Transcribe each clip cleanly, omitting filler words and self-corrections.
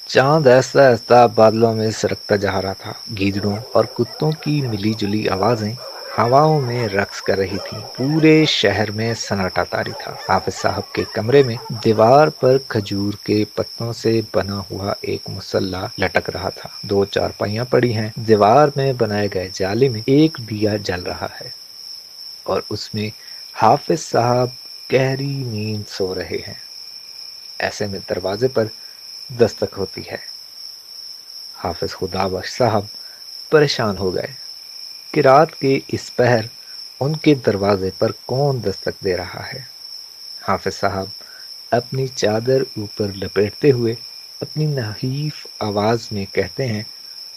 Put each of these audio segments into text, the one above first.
चांद ऐसा ऐसा बादलों में सरकता जा रहा था। गीदड़ों और कुत्तों की मिली जुली आवाजें हवाओं में रक्स कर रही थीं। पूरे शहर में सन्नाटा तारी था। हाफिज साहब के कमरे में दीवार पर खजूर के पत्तों से बना हुआ एक मुसल्ला लटक रहा था। दो चारपाइयां पड़ी हैं। दीवार में बनाए गए जाले में एक दिया जल रहा है और उसमें हाफिज साहब गहरी नींद सो रहे हैं। ऐसे में दरवाजे पर दस्तक होती है। हाफिज खुदाबख्श साहब परेशान हो गए कि रात के इस पहर उनके दरवाजे पर कौन दस्तक दे रहा है। हाफिज साहब अपनी चादर ऊपर लपेटते हुए अपनी नहीफ आवाज में कहते हैं,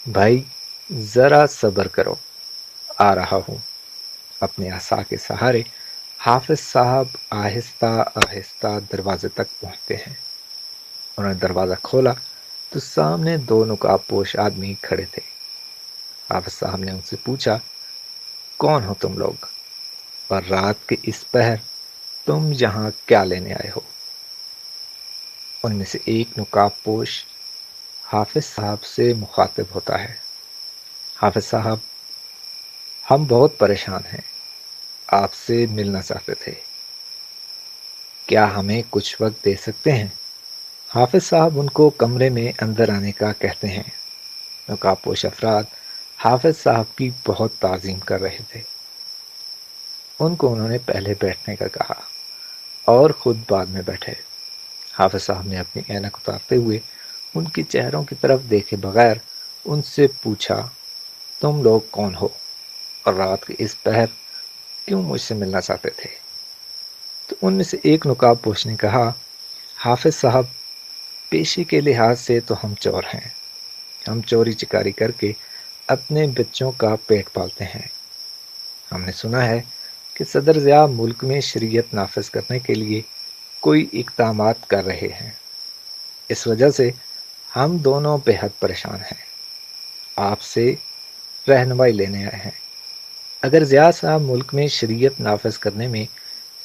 भाई जरा सब्र करो, आ रहा हूं। अपने आसा के सहारे हाफिज साहब आहिस्ता आहिस्ता दरवाजे तक पहुंचते हैं। उन्होंने दरवाजा खोला तो सामने दो नकाबपोश आदमी खड़े थे। हाफिज साहब ने उनसे पूछा, कौन हो तुम लोग और रात के इस पहर तुम यहाँ क्या लेने आए हो? उनमें से एक नकाबपोश हाफिज साहब से मुखातिब होता है। हाफिज साहब, हम बहुत परेशान हैं, आपसे मिलना चाहते थे, क्या हमें कुछ वक्त दे सकते हैं? हाफिज साहब उनको कमरे में अंदर आने का कहते हैं। नकाबपोश अफराद हाफिज साहब की बहुत ताज़ीम कर रहे थे। उनको उन्होंने पहले बैठने का कहा और खुद बाद में बैठे। हाफिज साहब ने अपनी ऐनक उतारते हुए उनके चेहरों की तरफ देखे बगैर उनसे पूछा, तुम लोग कौन हो और रात के इस पहर क्यों मुझसे मिलना चाहते थे? तो उनमें से एक नकाबपोश ने कहा, हाफिज साहब, पेशे के लिहाज से तो हम चोर हैं। हम चोरी चिकारी करके अपने बच्चों का पेट पालते हैं। हमने सुना है कि सदर ज़िया मुल्क में शरीयत नाफिज करने के लिए कोई इक़दामात कर रहे हैं। इस वजह से हम दोनों बेहद परेशान हैं। आपसे रहनुमाई लेने आए हैं। अगर ज़िया साहब मुल्क में शरीयत नाफिज करने में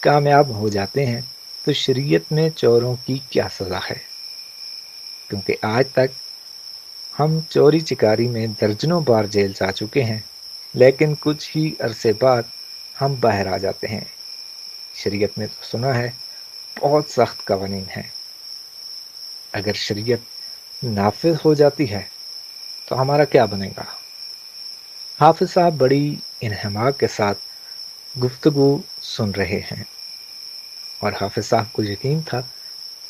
कामयाब हो जाते हैं तो शरीयत में चोरों की क्या सज़ा है? क्योंकि आज तक हम चोरी चिकारी में दर्जनों बार जेल जा चुके हैं, लेकिन कुछ ही अरसे बाद हम बाहर आ जाते हैं। शरीयत में तो सुना है बहुत सख्त कवानीन हैं। अगर शरीयत नाफिज हो जाती है तो हमारा क्या बनेगा? हाफिज साहब बड़ी इन्हमाक के साथ गुफ्तगू सुन रहे हैं और हाफिज साहब को यकीन था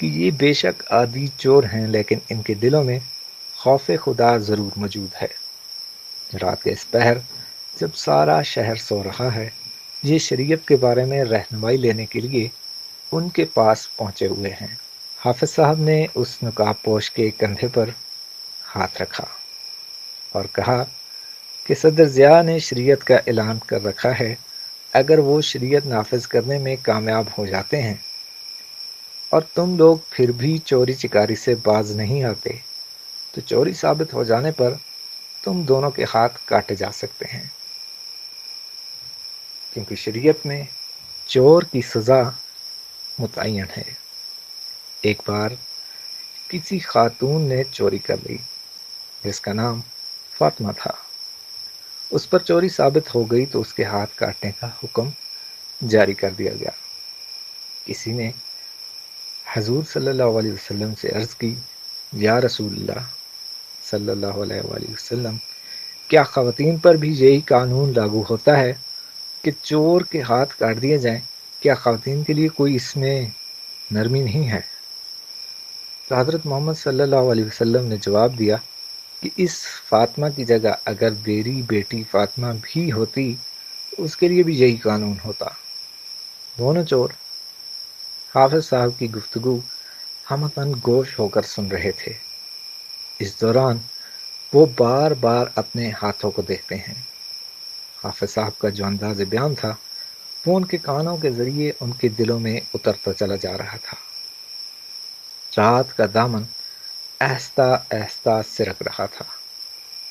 कि ये बेशक आदि चोर हैं, लेकिन इनके दिलों में खौफ खुदा ज़रूर मौजूद है। रात के इस पहर जब सारा शहर सो रहा है, ये शरीयत के बारे में रहनुमाई लेने के लिए उनके पास पहुंचे हुए हैं। हाफिज साहब ने उस नकाबपोश के कंधे पर हाथ रखा और कहा कि सदर ज़िया ने शरीयत का ऐलान कर रखा है। अगर वो शरीयत नाफिज करने में कामयाब हो जाते हैं और तुम लोग फिर भी चोरी चिकारी से बाज नहीं आते तो चोरी साबित हो जाने पर तुम दोनों के हाथ काटे जा सकते हैं, क्योंकि शरीयत में चोर की सज़ा मुतय्यन है। एक बार किसी खातून ने चोरी कर ली जिसका नाम फातिमा था। उस पर चोरी साबित हो गई तो उसके हाथ काटने का हुक्म जारी कर दिया गया। किसी ने हजूर सल्लल्लाहु अलैहि वसल्लम से अर्ज़ की, या रसूलल्लाह सल्लल्लाहु अलैहि वसल्लम, क्या ख़वातीन पर भी यही कानून लागू होता है कि चोर के हाथ काट दिए जाएं? क्या ख़वातीन के लिए कोई इसमें नरमी नहीं है? तो हज़रत मोहम्मद सल्लल्लाहु अलैहि वसल्लम ने जवाब दिया कि इस फातिमा की जगह अगर मेरी बेटी फातिमा भी होती तो उसके लिए भी यही कानून होता। दोनों चोर हाफिज साहब की गुफ्तगू हमतन गोश होकर सुन रहे थे। इस दौरान वो बार बार अपने हाथों को देखते हैं। हाफिज साहब का जो अंदाज़ बयान था वो उनके कानों के जरिए उनके दिलों में उतरता चला जा रहा था। रात का दामन आहिस्ता आहिस्ता सिरक रहा था।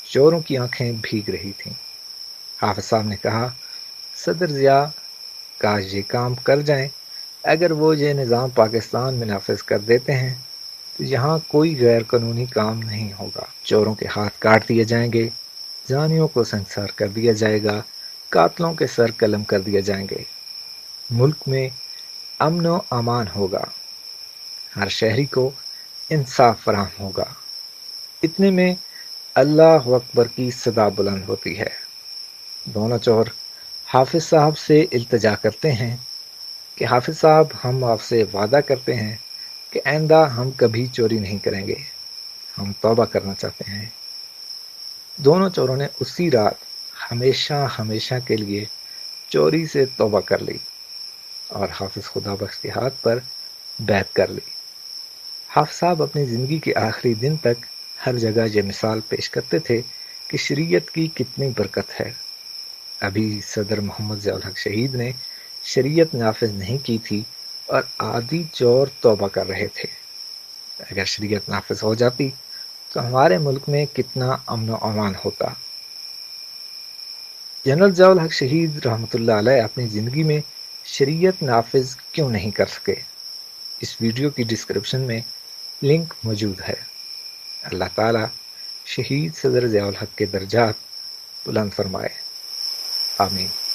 चोरों की आंखें भीग रही थीं। हाफिज साहब ने कहा, सदर ज़िया काश ये काम कर जाएं। अगर वो ये निज़ाम पाकिस्तान में नाफिज कर देते हैं تو یہاں کوئی غیر قانونی کام نہیں ہوگا۔ چوروں کے ہاتھ کاٹ دیے جائیں گے، زانیوں کو سنسار کر دیا جائے گا، قاتلوں کے سر قلم کر دیے جائیں گے۔ ملک میں امن و امان ہوگا، ہر شہری کو انصاف فراہم ہوگا۔ اتنے میں اللہ اکبر کی صدا بلند ہوتی ہے۔ دونوں چور حافظ صاحب سے التجا کرتے ہیں کہ حافظ صاحب، ہم آپ سے وعدہ کرتے ہیں کہ آئندہ ہم کبھی چوری نہیں کریں گے، ہم توبہ کرنا چاہتے ہیں۔ دونوں چوروں نے اسی رات ہمیشہ ہمیشہ کے لیے چوری سے توبہ کر لی اور حافظ خدا بخش کے ہاتھ پر بیعت کر لی۔ حافظ صاحب اپنی زندگی کے آخری دن تک ہر جگہ یہ مثال پیش کرتے تھے کہ شریعت کی کتنی برکت ہے۔ ابھی صدر محمد ضیاء الحق شہید نے شریعت نافذ نہیں کی تھی اور عادی چور توبہ کر رہے تھے۔ اگر شریعت نافذ ہو جاتی تو ہمارے ملک میں کتنا امن و امان ہوتا۔ جنرل ضیاء الحق شہید رحمۃ اللہ علیہ اپنی زندگی میں شریعت نافذ کیوں نہیں کر سکے؟ اس ویڈیو کی ڈسکرپشن میں لنک موجود ہے۔ اللہ تعالیٰ شہید صدر ضیاء الحق کے درجات بلند فرمائے، آمین۔